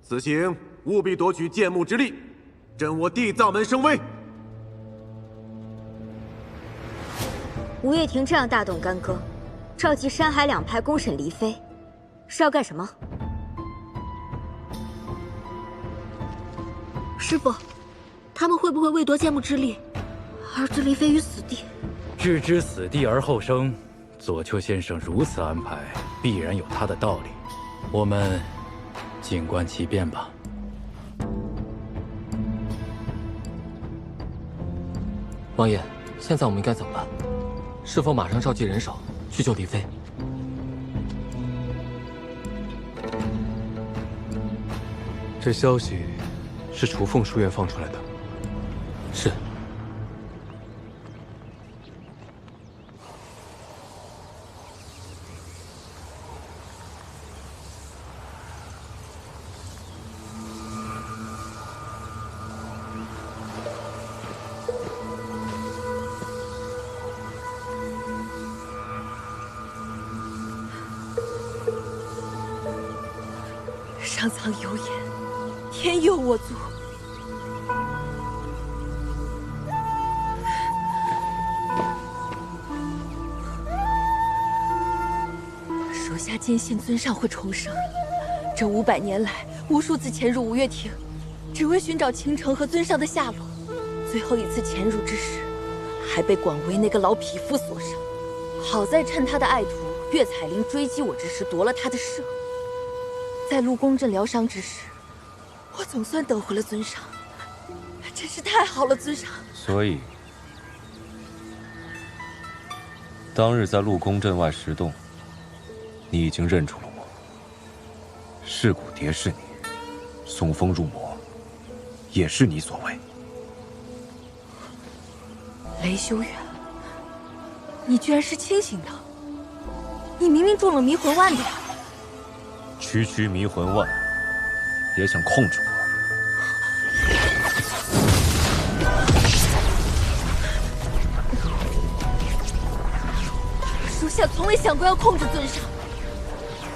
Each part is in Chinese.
此行务必夺取剑幕之力，振我地藏门声威。吴月亭这样大动干戈，召集山海两派公审黎妃，是要干什么？师傅，他们会不会为夺剑幕之力而置黎妃于死地？置之死地而后生，左丘先生如此安排，必然有他的道理。我们静观其变吧。王爷，现在我们应该怎么办？是否马上召集人手去救黎妃？这消息是雏凤书院放出来的。是。上苍有眼，天佑我族。属下坚信尊上会重生。这500年来，无数次潜入五岳亭，只为寻找倾城和尊上的下落。最后一次潜入之时，还被广为那个老匹夫所伤。好在趁他的爱徒岳彩玲追击我之时夺了他的舍。在陆公镇疗伤之时，我总算得回了尊上，真是太好了，尊上。所以，当日在陆公镇外石洞，你已经认出了我。噬骨蝶是你，送风入魔，也是你所为。雷修远，你居然是清醒的！你明明中了迷魂丸的呀！区区迷魂丸，也想控制我？属下从未想过要控制尊上，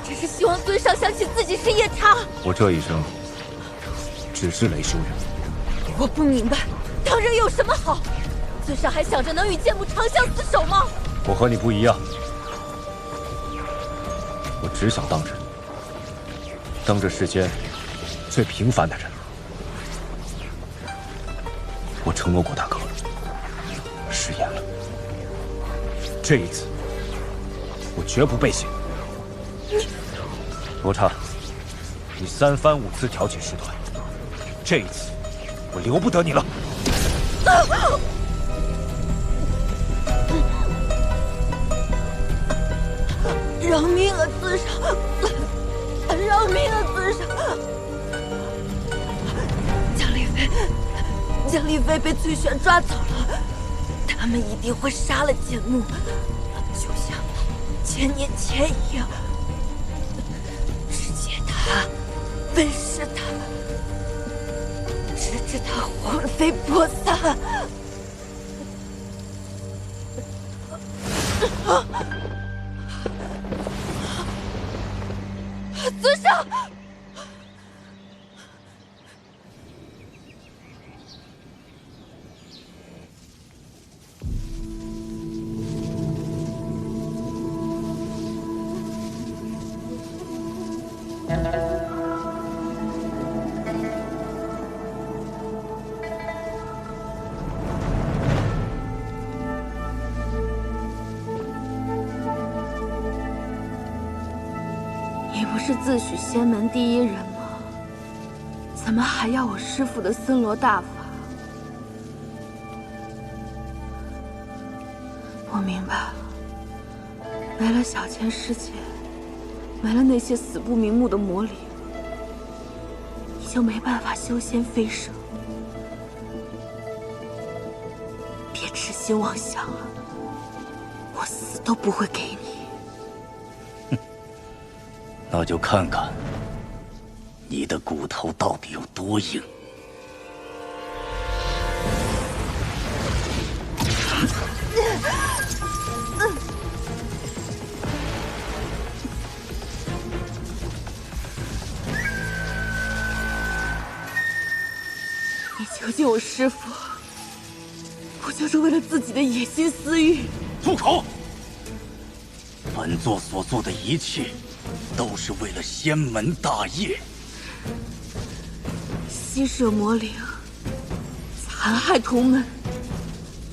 只是希望尊上想起自己是夜叉。我这一生只是雷修远。我不明白，当人有什么好？尊上还想着能与剑幕长相厮守吗？我和你不一样，我只想当人，当这世间最平凡的人。我承诺过大哥，食言了。这一次，我绝不背信。罗刹，你3番5次挑起事端，这一次我留不得你了。饶命啊，尊上！饶命啊，尊上！江丽妃被翠璇抓走了，他们一定会杀了剑幕，就像千年前一样，肢解他，分尸他，直至他魂飞魄散。尊上！你不是自诩仙门第一人吗？怎么还要我师父的森罗大法？我明白了，没了小千世界，没了那些死不瞑目的魔灵，你就没办法修仙飞升。别痴心妄想了，我死都不会给你。那就看看你的骨头到底有多硬。囚禁我师父，不就是为了自己的野心私欲？住口！本座所做的一切，都是为了仙门大业。吸摄魔灵，残害同门，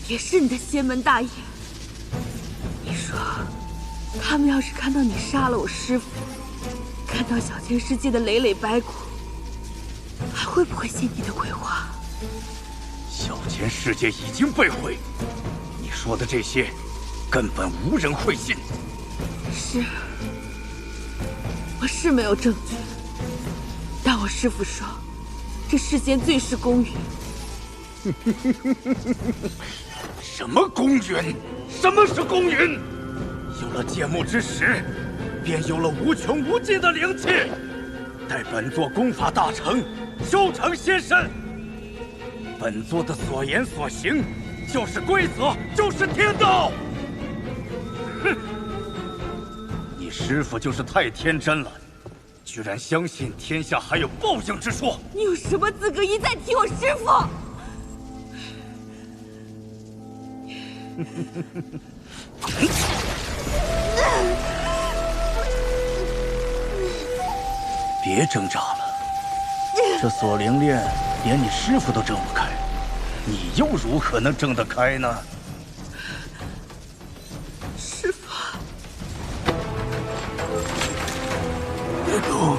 也是你的仙门大业。你说，他们要是看到你杀了我师父，看到小千世界的累累白骨，还会不会信你的鬼话？小千世界已经被毁，你说的这些，根本无人会信。是，我是没有证据，但我师父说，这世间最是公允。什么公允？什么是公允？有了剑幕之时，便有了无穷无尽的灵气。待本座功法大成，修成仙身，本座的所言所行，就是规则，就是天道。哼！你师父就是太天真了，居然相信天下还有报应之说。你有什么资格一再提我师父？别挣扎了，这锁灵链连你师父都挣不开，你又如何能挣得开呢？师父，别动！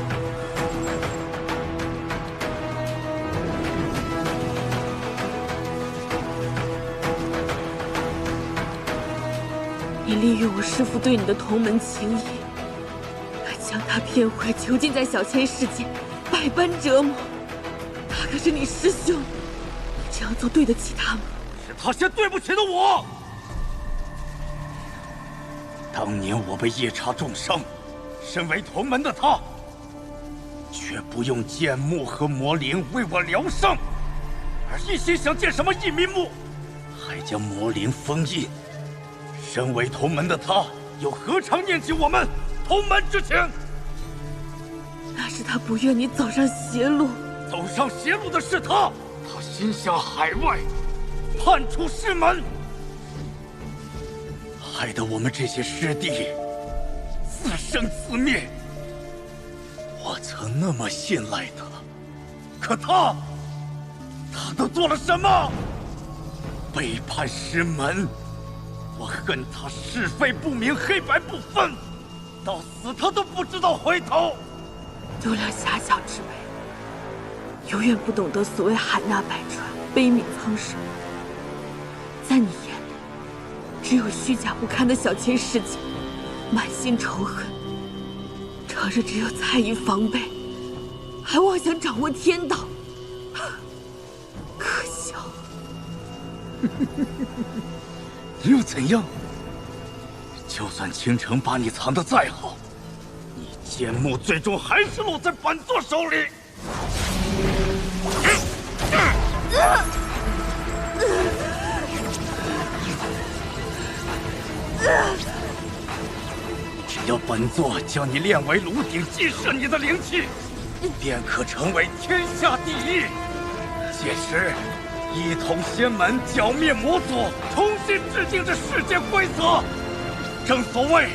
你利用我师父对你的同门情谊，将他骗回，囚禁在小千世界，百般折磨。他可是你师兄，你这样做对得起他吗？是他先对不起了我。当年我被夜叉重伤，身为同门的他，却不用剑幕和魔灵为我疗伤，而一心想建什么异民墓，还将魔灵封印。身为同门的他，又何尝念及我们同门之情？那是他不愿你走上邪路。走上邪路的是他，他心向海外，叛出师门，害得我们这些师弟自生自灭。我曾那么信赖他，可他都做了什么？背叛师门。我恨他是非不明，黑白不分，到死他都不知道回头。度量狭小之辈，永远不懂得所谓海纳百川，悲悯苍生。在你眼里，只有虚假不堪的小千世界，满心仇恨，常人只有猜疑防备，还妄想掌握天道，可笑！又怎样？就算倾城把你藏得再好，你剑幕最终还是落在本座手里。只要本座将你炼为炉鼎，祭摄你的灵气，便可成为天下第一。届时，一统仙门，剿灭魔族，重新制定这世界规则。正所谓，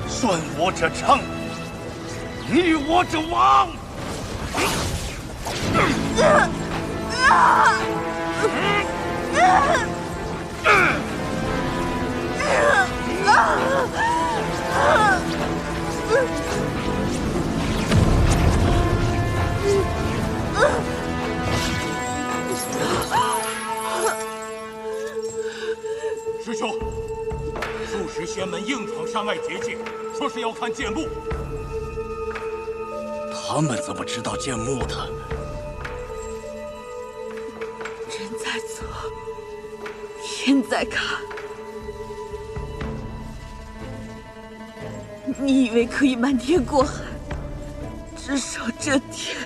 顺我者昌，逆我者亡。师兄，数十仙门硬闯山外结界，说是要看剑幕。他们怎么知道剑幕的？人在做，天在看。你以为可以瞒天过海，只守这天？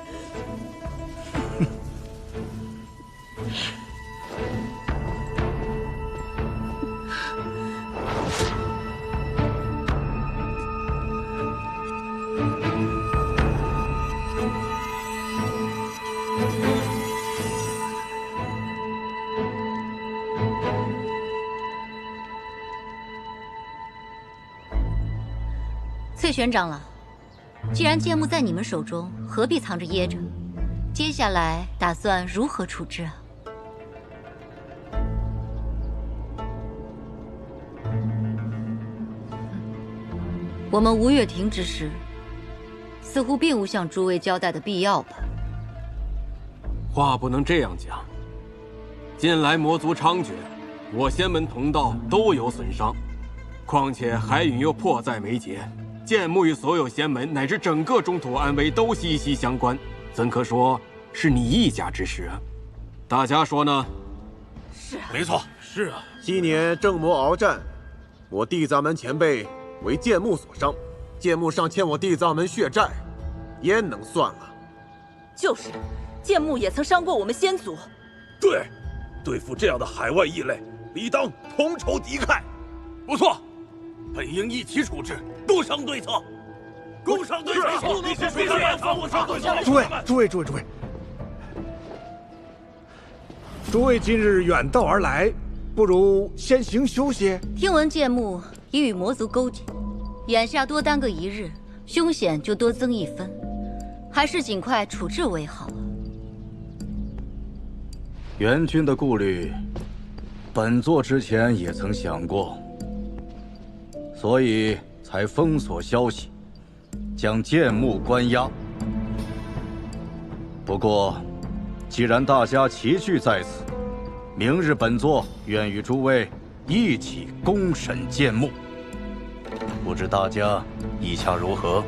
翠玄长老，既然剑幕在你们手中，何必藏着掖着？接下来打算如何处置啊？我们吴越庭之事，似乎并无向诸位交代的必要吧？话不能这样讲。近来魔族猖獗，我仙门同道都有损伤，况且海允又迫在眉睫，剑幕与所有仙门乃至整个中土安危都息息相关，怎可说是你一家之事啊？大家说呢？是啊，没错，是啊。昔年正魔鏖战，我地藏门前辈为剑幕所伤，剑幕尚欠我地藏门血债，焉能算了？就是，剑幕也曾伤过我们仙族。对，对付这样的海外异类，理当同仇敌忾。不错，本应一起处置，共商对策。共商对策，必须谁来共商对策？诸位，诸位今日远道而来，不如先行休息。听闻剑幕已与魔族勾结，眼下多耽搁一日，凶险就多增一分，还是尽快处置为好啊。元君的顾虑，本座之前也曾想过，所以才封锁消息，将剑幕关押。不过，既然大家齐聚在此，明日本座愿与诸位一起公审剑幕，不知大家意下如何？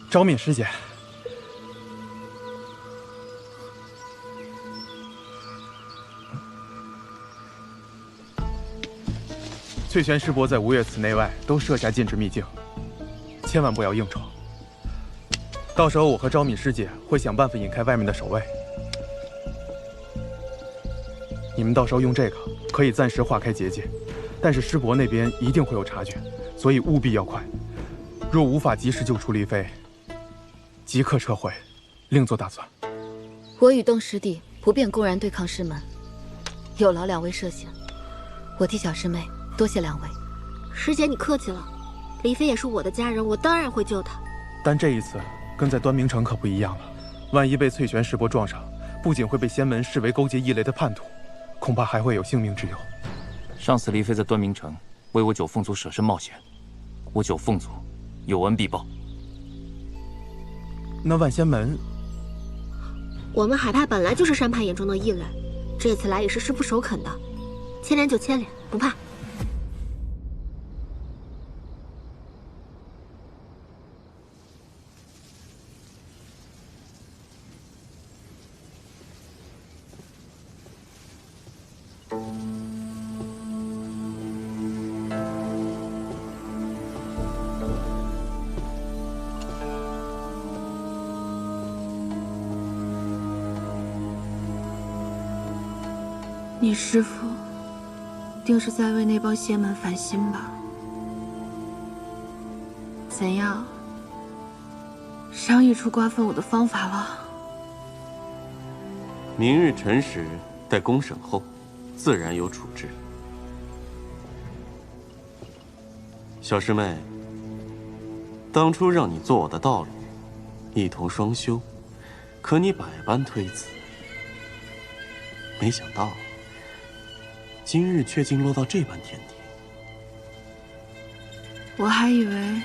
昭敏师姐，翠玄师伯在吴越寺内外都设下禁止秘境，千万不要硬闯。到时候我和昭敏师姐会想办法引开外面的守卫。你们到时候用这个可以暂时化开结界，但是师伯那边一定会有察觉，所以务必要快。若无法及时救出黎飞，即刻撤回，另做打算。我与邓师弟不便公然对抗师门，有劳两位涉险。我替小师妹多谢两位。师姐，你客气了。黎飞也是我的家人，我当然会救他。但这一次跟在端明城可不一样了，万一被翠玄师伯撞上，不仅会被仙门视为勾结异类的叛徒，恐怕还会有性命之忧。上次黎飞在端明城为我九凤族舍身冒险，我九凤族有恩必报。那万仙门，我们海派本来就是山派眼中的异类，这次来也是师父首肯的，牵连就牵连，不怕。你师父定是在为那帮邪门烦心吧？怎样？商议出瓜分我的方法了？明日辰时，待公审后，自然有处置。小师妹，当初让你做我的道侣，一同双修，可你百般推辞，没想到今日却竟落到这般田地。我还以为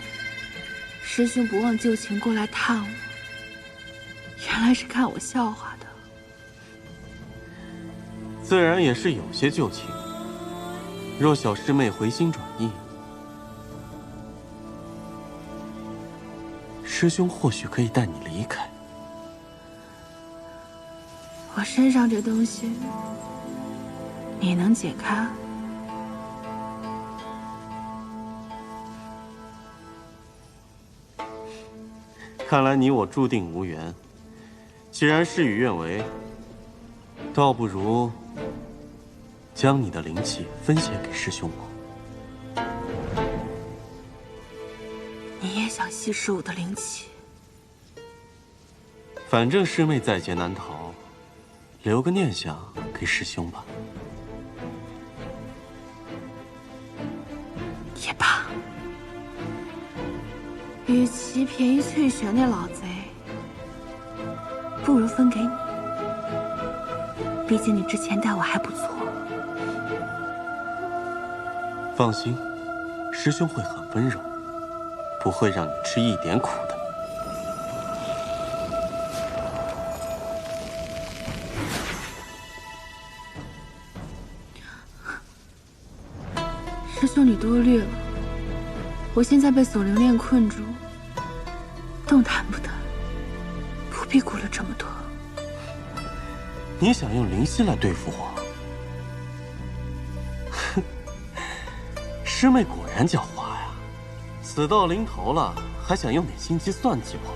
师兄不忘旧情过来探我，原来是看我笑话的。自然也是有些旧情。若小师妹回心转意，师兄或许可以带你离开。我身上这东西，你能解开？看来你我注定无缘。既然事与愿违，倒不如将你的灵气分写给师兄我。吸食我的灵气。反正师妹在劫难逃，留个念想给师兄吧。也罢，与其便宜翠璇那老贼，不如分给你。毕竟你之前待我还不错。放心，师兄会很温柔，不会让你吃一点苦的。师兄，你多虑了。我现在被锁灵链困住，动弹不得，不必顾虑这么多。你想用灵犀来对付我？哼，师妹果然狡猾呀！死到临头了，还想用点心机算计我？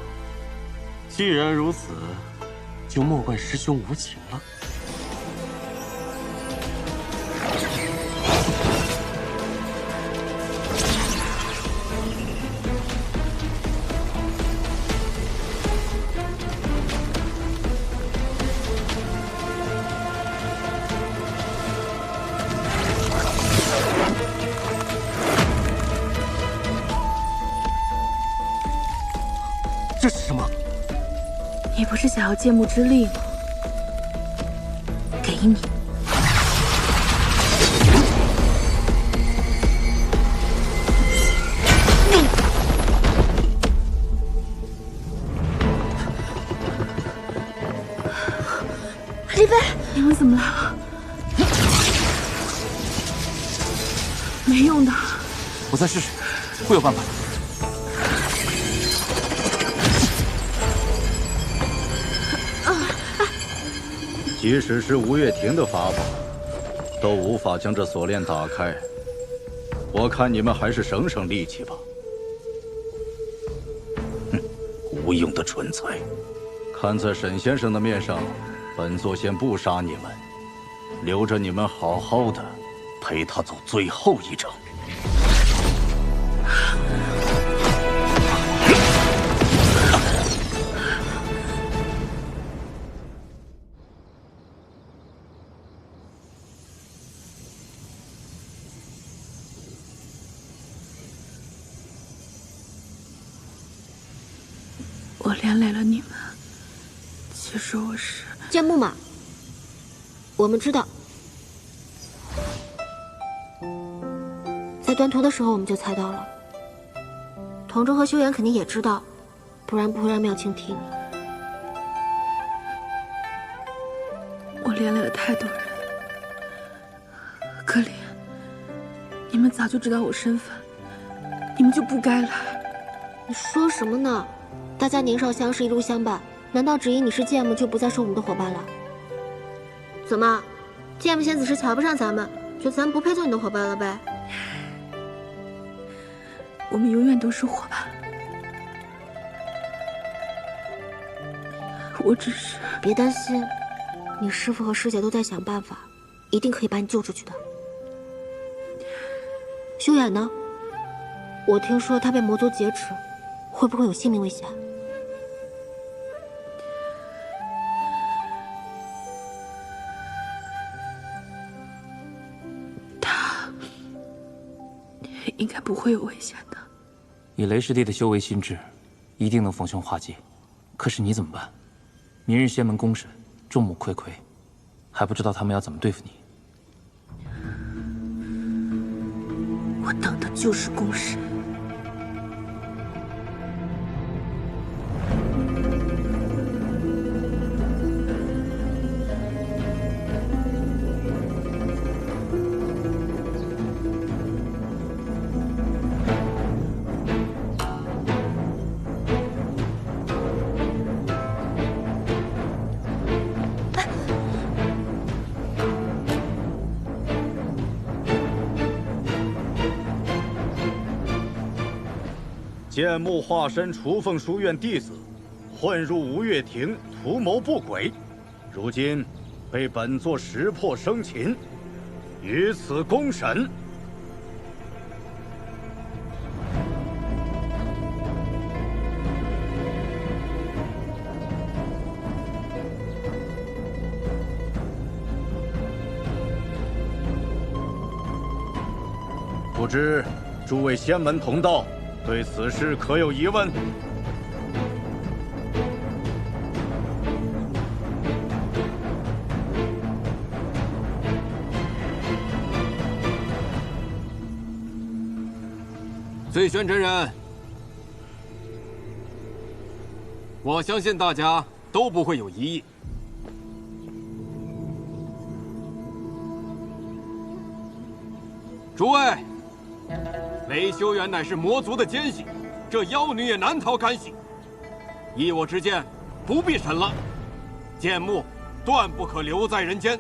既然如此，就莫怪师兄无情了。这是什么？你不是想要剑幕之力吗？给你。李飞，你们怎么来了？没用的。我再试试，会有办法的。即使是吴月婷的法宝，都无法将这锁链打开。我看你们还是省省力气吧。哼，无用的蠢材！看在沈先生的面上，本座先不杀你们，留着你们好好的陪他走最后一程。我连累了你们，其实我是剑幕嘛，我们知道，在端图的时候我们就猜到了。童中和修言肯定也知道，不然不会让妙清替你。我连累了太多人，可怜你们早就知道我身份，你们就不该来。你说什么呢？大家年少相识，一路相伴，难道只因你是剑幕就不再是我们的伙伴了？怎么，剑幕仙子是瞧不上咱们，觉得咱们不配做你的伙伴了呗？我们永远都是伙伴。我只是……别担心，你师父和师姐都在想办法，一定可以把你救出去的。修远呢？我听说他被魔族劫持，会不会有性命危险？应该不会有危险的。以雷师弟的修为心智，一定能逢凶化吉。可是你怎么办？明日仙门公审，众目睽睽，还不知道他们要怎么对付你。我等的就是公审。剑幕化身雏凤书院弟子，混入吴月亭，图谋不轨，如今被本座识破生擒，于此公审。不知诸位仙门同道对此事可有疑问？醉玄真人，我相信大家都不会有疑义。诸位，雷修远乃是魔族的奸细，这妖女也难逃干系。依我之见，不必审了，剑木断不可留在人间。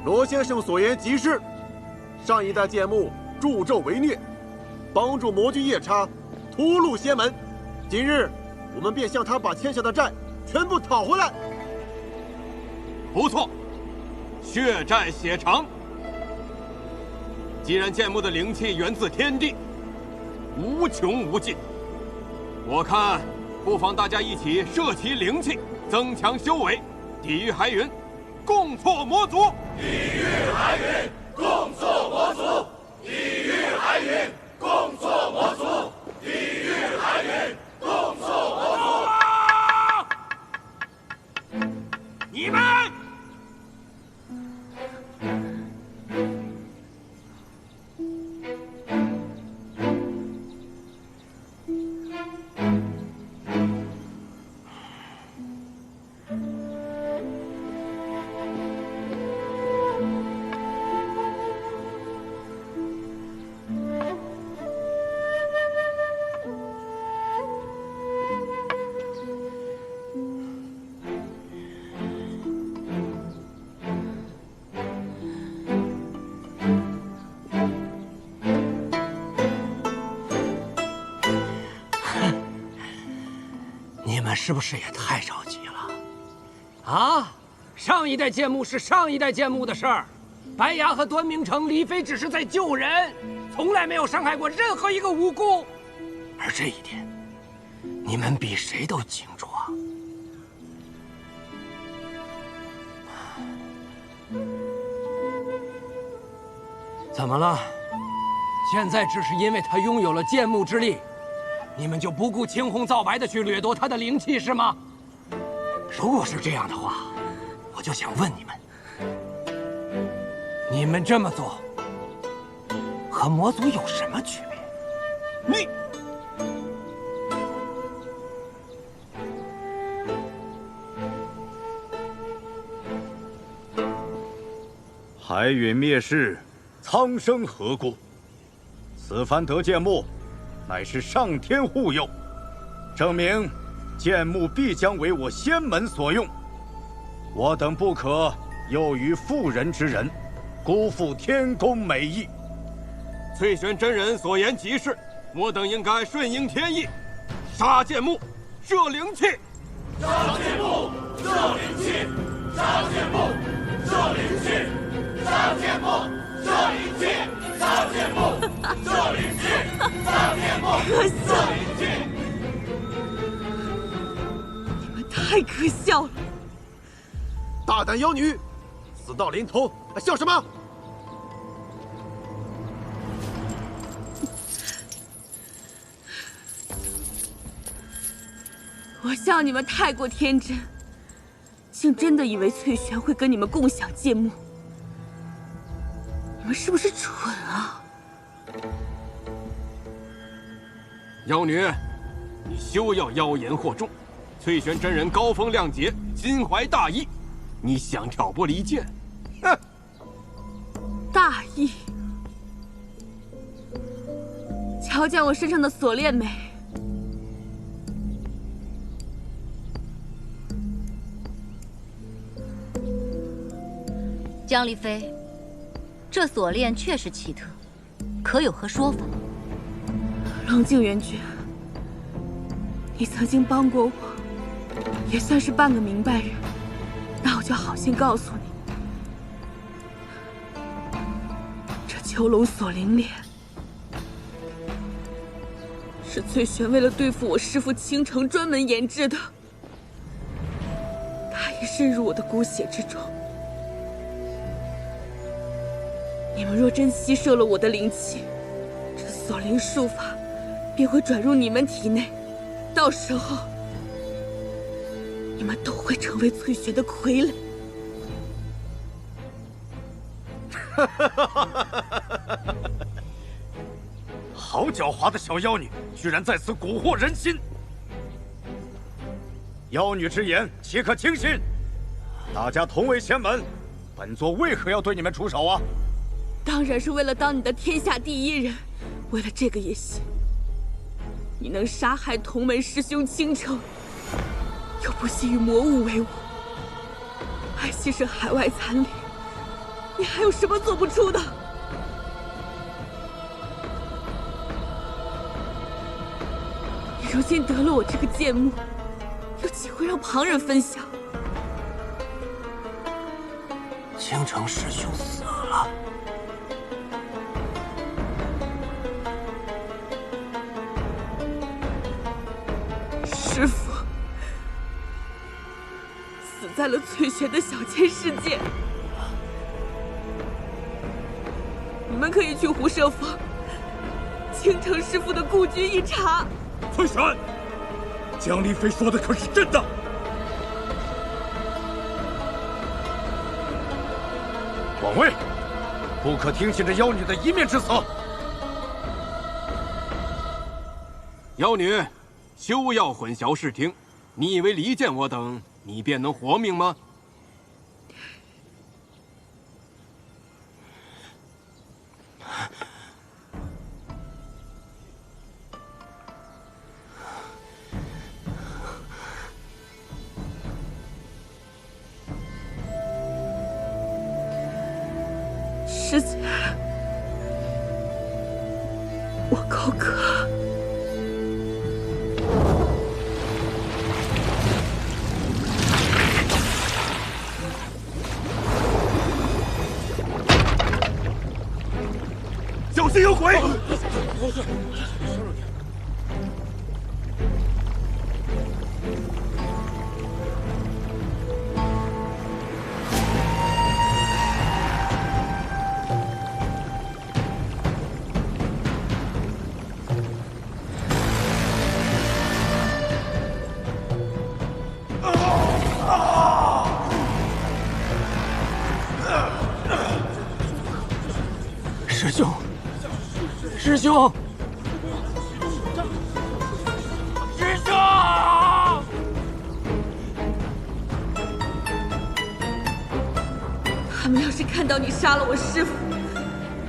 罗先生所言极是。上一代剑木助纣为虐，帮助魔君夜叉屠戮仙门。今日我们便向他把欠下的债全部讨回来。不错，血债血偿。既然剑木的灵气源自天地，无穷无尽，我看不妨大家一起摄其灵气，增强修为，抵御海云，共挫魔族。抵御海云，共挫魔族。抵御海云，共挫魔族。抵御海云，共挫魔族。你们！你们是不是也太着急了？啊！上一代剑幕是上一代剑幕的事儿，白牙和端明城、黎飞只是在救人，从来没有伤害过任何一个无辜。而这一点，你们比谁都清楚啊！怎么了？现在只是因为他拥有了剑幕之力，你们就不顾青红皂白的去掠夺他的灵气是吗？如果是这样的话，我就想问你们，你们这么做和魔族有什么区别？你。海陨灭世，苍生何故？此番得剑幕，乃是上天护佑，证明剑幕必将为我仙门所用。我等不可囿于妇人之仁，辜负天公美意。翠玄真人所言极是，我等应该顺应天意，杀剑幕，摄灵气。杀剑幕，摄灵气。杀剑幕，摄灵气。杀剑幕，摄灵气。杀剑幕，摄灵气。杀剑幕，摄灵气。你们太可笑了！大胆妖女，死到临头还笑什么？我笑你们太过天真，竟真的以为翠璇会跟你们共享剑幕。你们是不是蠢啊？妖女，你休要妖言惑众。翠玄真人高风亮节，心怀大义，你想挑拨离间？哼！大义？瞧见我身上的锁链没？江离飞，这锁链确实奇特，可有何说法？冷静，元君，你曾经帮过我，也算是半个明白人。那我就好心告诉你，这囚笼锁灵链是翠璇为了对付我师父倾城专门研制的。他已渗入我的骨血之中，你们若真吸摄了我的灵气，这锁灵术法便会转入你们体内，到时候你们都会成为翠璇的傀儡。好狡猾的小妖女，居然在此蛊惑人心！妖女之言，岂可轻信？大家同为仙门，本座为何要对你们出手啊？当然是为了当你的天下第一人。为了这个也行。你能杀害同门师兄倾城，又不惜与魔物为伍，还牺牲海外残灵，你还有什么做不出的？你如今得了我这个剑幕，又岂会让旁人分享？倾城师兄死了。师父死在了翠璇的小千世界。你们可以去狐舍坊，倾城师父的故居一查。翠璇，江丽妃说的可是真的？广卫，不可听信这妖女的一面之词。妖女，休要混淆视听！你以为离间我等，你便能活命吗？师姐，我口渴。小心有鬼！师兄，师兄，师兄！他们要是看到你杀了我师父，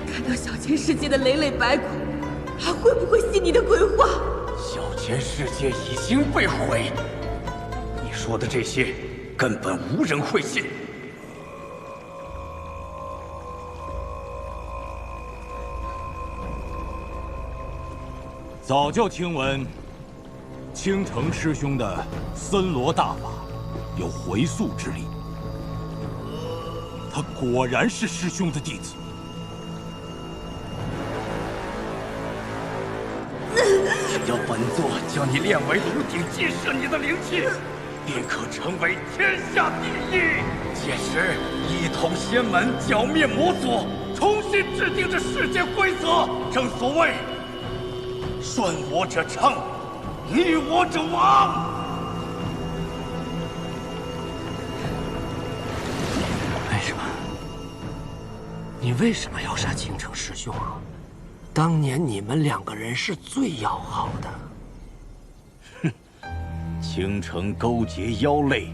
看到小千世界的累累白骨，还会不会信你的鬼话？小千世界已经被毁，你说的这些根本无人会信。早就听闻倾城师兄的森罗大法有回溯之力，他果然是师兄的弟子。只要本座将你炼为炉鼎，激射你的灵气，便可成为天下第一。届时一统仙门，剿灭魔族，重新制定这世界规则。正所谓。顺我者昌，逆我者亡。为什么？你为什么要杀倾城师兄啊？当年你们两个人是最要好的。哼，倾城勾结妖类，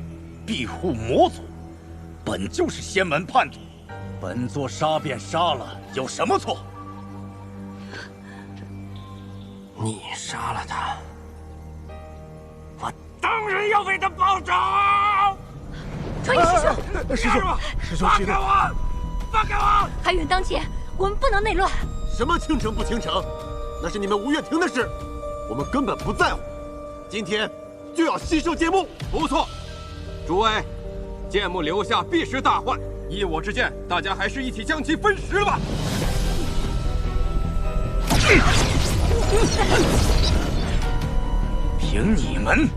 庇护魔族，本就是仙门叛徒。本座杀便杀了，有什么错？你杀了他，我当然要为他报仇！传音师兄，放开我！放开我！海远当前，我们不能内乱。什么倾城不倾城，那是你们吴月亭的事，我们根本不在乎。今天就要吸收剑幕。不错，诸位，剑幕留下必是大患。依我之见，大家还是一起将其分食吧。凭你们，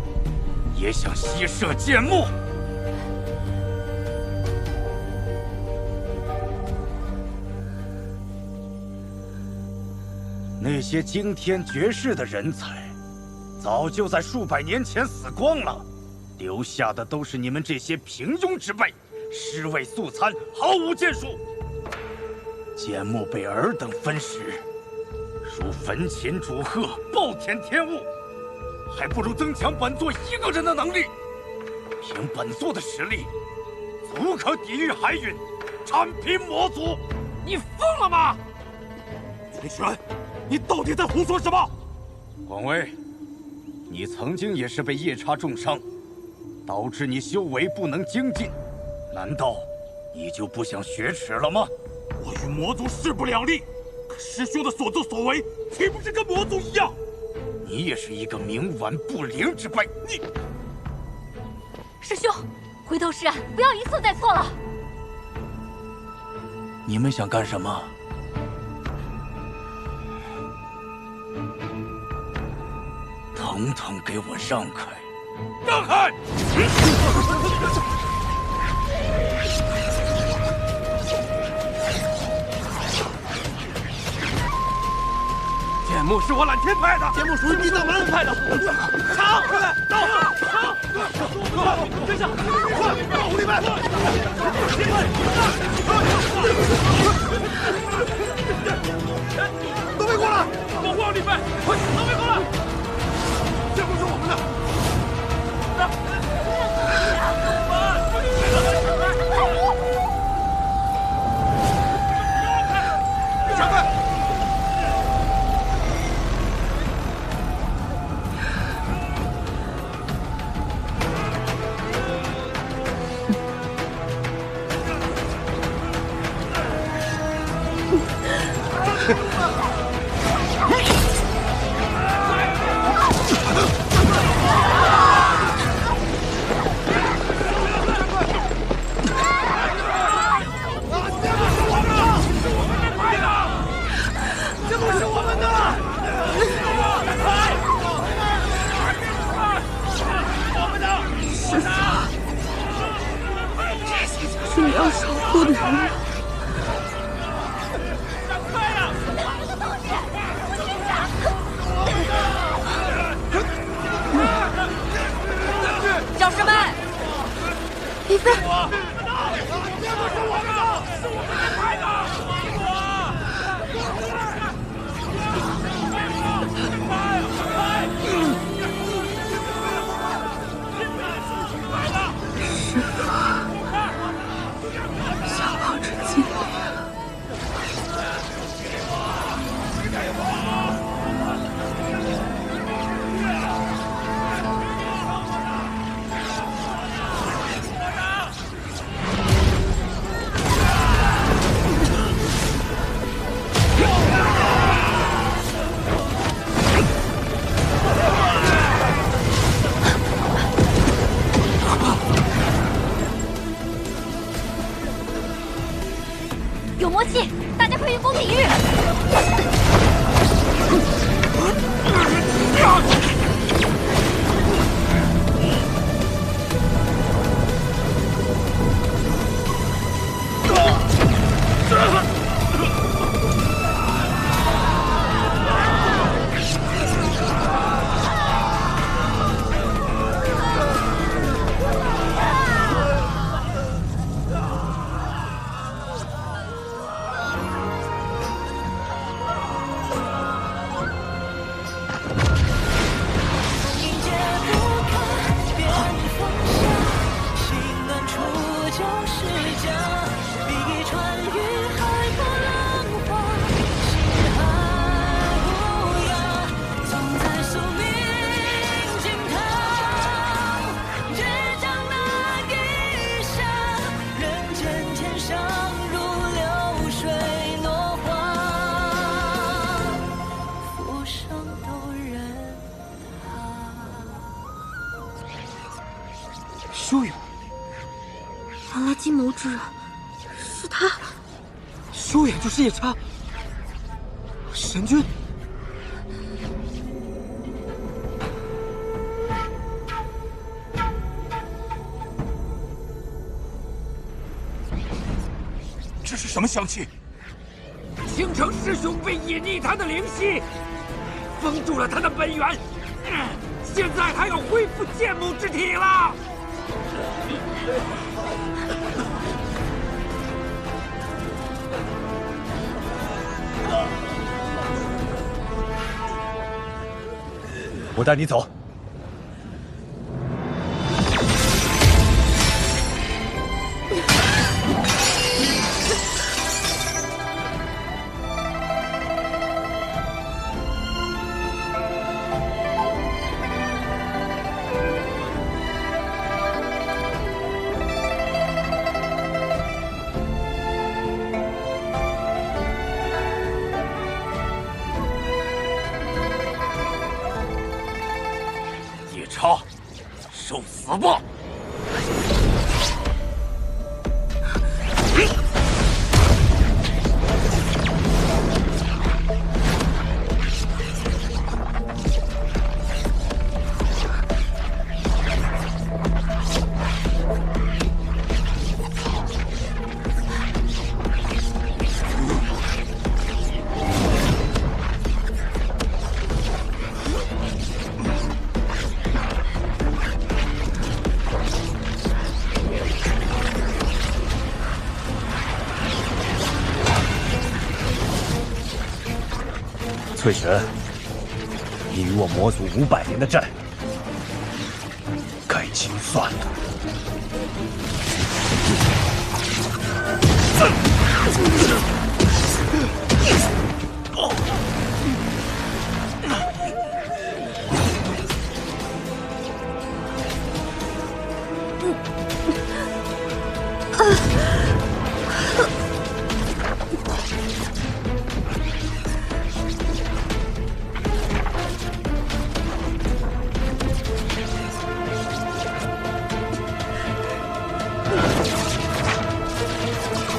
也想吸摄剑幕？那些惊天绝世的人才，早就在数百年前死光了，留下的都是你们这些平庸之辈，尸位素餐，毫无建树。剑幕被尔等分食，如焚琴煮鹤，暴殄天物，还不如增强本座一个人的能力。凭本座的实力，足可抵御海允，铲平魔族。你疯了吗？军玄，你到底在胡说什么？广威，你曾经也是被夜叉重伤，导致你修为不能精进，难道你就不想雪耻了吗？我与魔族势不两立，可师兄的所作所为岂不是跟魔族一样？你也是一个冥顽不灵之辈。你，师兄，回头是岸，不要一错再错了。你们想干什么？统统给我让开！让开！剑幕是我揽天派的，剑幕属于地藏门派的。抢！快来，到！抢！快，跟上！快，狐狸们！都背过来！保护李白！快，都背过来！剑幕是我们的。闪开！是你要守护的人吗？教师们，李飞，有默契，大家快运风体一日。修远，原来金谋之人是他。修远就是夜叉，神君。这是什么香气？清青城师兄被隐匿他的灵犀，封住了他的本源，现在还要恢复剑母之体了。我带你走。受死吧！翠神，你与我魔族500年的债，该清算了。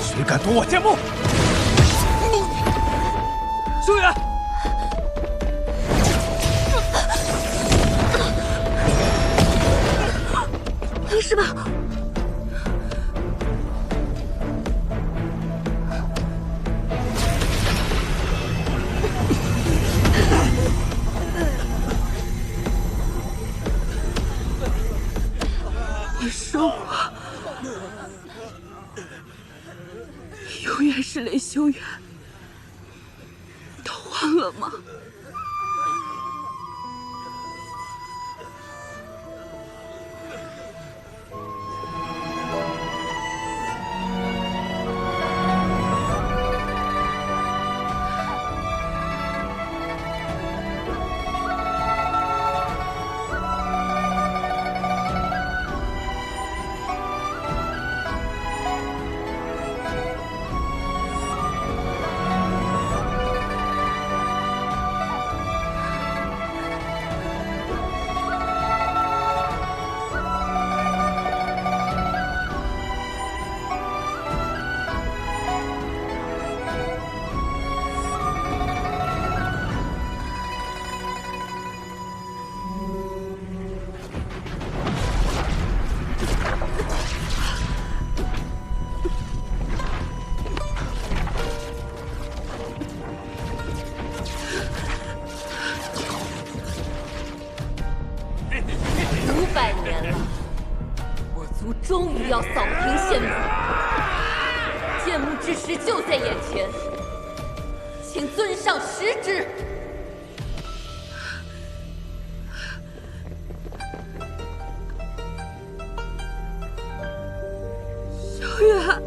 谁敢夺我剑幕？修远，没事吧？你说过，永远是雷修远，都忘了吗？500年了，我族终于要扫平仙母，剑幕之时就在眼前，请尊上识之。修远，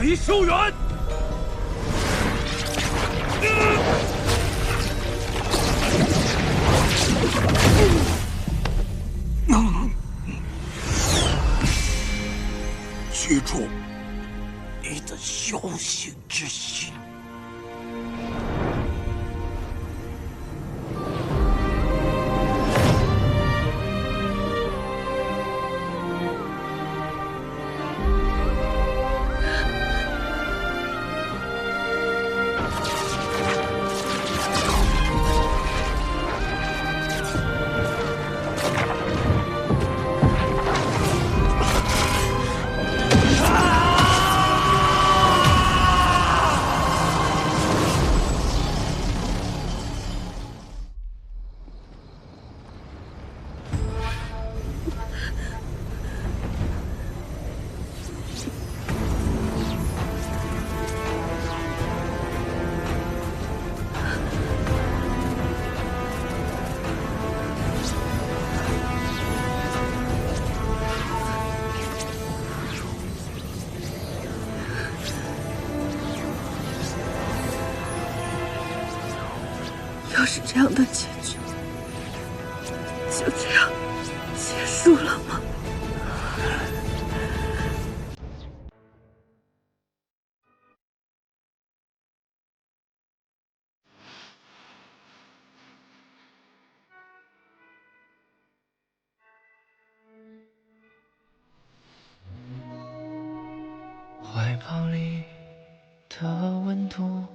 李修远，记住你的修行之心。就是这样的结局，就这样结束了吗？怀抱里的温度。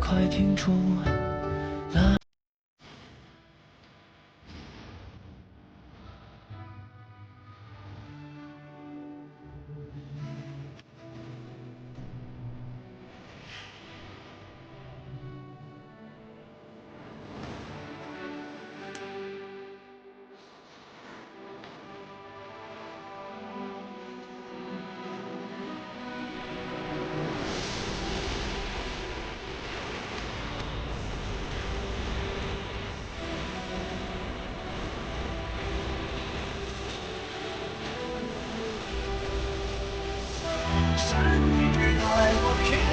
快停住！那是你爱我偏